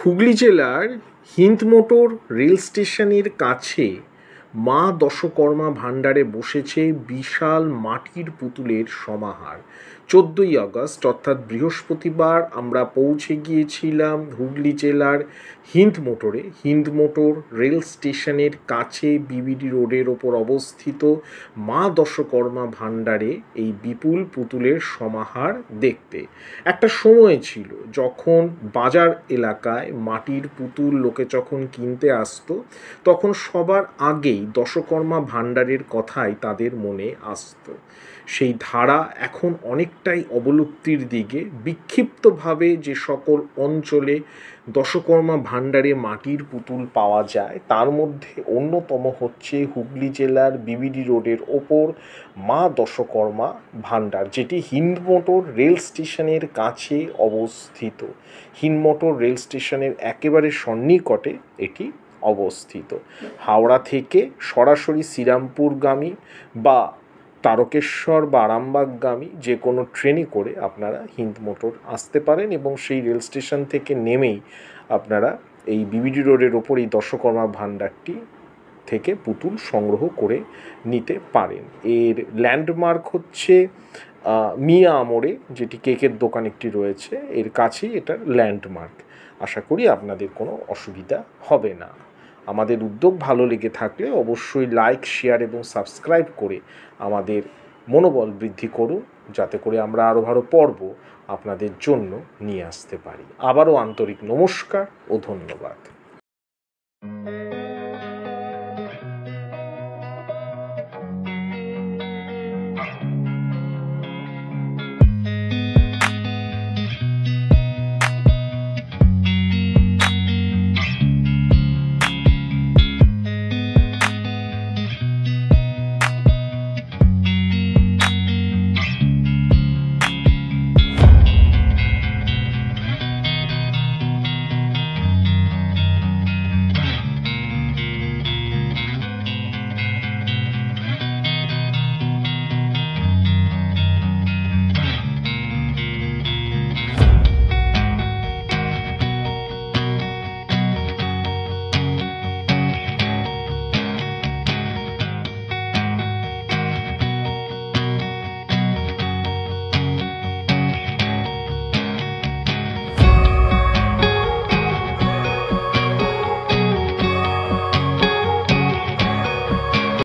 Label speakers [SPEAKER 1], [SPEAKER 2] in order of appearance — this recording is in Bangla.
[SPEAKER 1] হুগলি জেলার হিন্দমোটর রেল স্টেশনের কাছে মা দশকর্মা ভাণ্ডারে বসেছে বিশাল মাটির পুতুলের সমাহার। 14ই আগস্ট অর্থাৎ বৃহস্পতিবার আমরা পৌঁছে গিয়েছিলাম হুগলি জেলার হিন্দমোটর রেল স্টেশনের কাছে বিবিডি রোডের ওপর অবস্থিত মা দশকর্মা ভাণ্ডারে এই বিপুল পুতুলের সমাহার দেখতে। একটা সময় ছিল যখন বাজার এলাকায় মাটির পুতুল লোকে যখন কিনতে আসতো তখন সবার আগেই দশকর্মা ভাণ্ডারের কথাই তাদের মনে আসতো। সেই ধারা এখন অনেকটাই অবলুপ্তির দিকে। বিক্ষিপ্তভাবে যে সকল অঞ্চলে দশকর্মা ভাণ্ডারে মাটির পুতুল পাওয়া যায় তার মধ্যে অন্যতম হচ্ছে হুগলি জেলার বিবিডি রোডের ওপর মা দশকর্মা ভাণ্ডার, যেটি হিন্দমোটর রেল স্টেশনের কাছে অবস্থিত। হিন্দমোটর রেল স্টেশনের একেবারে সন্নিকটে এটি অবস্থিত। হাওড়া থেকে সরাসরি শ্রীরামপুরগামী বা তারকেশ্বর বা আরামবাগগামী যে কোনো ট্রেনে করে আপনারা হিন্দমোটর আসতে পারেন এবং সেই রেল স্টেশন থেকে নেমেই আপনারা এই বিবিডি রোডের ওপর এই দশকর্মা ভাণ্ডারটি থেকে পুতুল সংগ্রহ করে নিতে পারেন। এর ল্যান্ডমার্ক হচ্ছে মিয়া আমরে, যেটি কেকের দোকান একটি রয়েছে, এর কাছেই এটার ল্যান্ডমার্ক। আশা করি আপনাদের কোনো অসুবিধা হবে না। আমাদের উদ্যোগ ভালো লেগে থাকলে অবশ্যই লাইক, শেয়ার এবং সাবস্ক্রাইব করে আমাদের মনোবল বৃদ্ধি করুন, যাতে করে আমরা আরও ভালো পর্ব আপনাদের জন্য নিয়ে আসতে পারি। আবারও আন্তরিক নমস্কার ও ধন্যবাদ।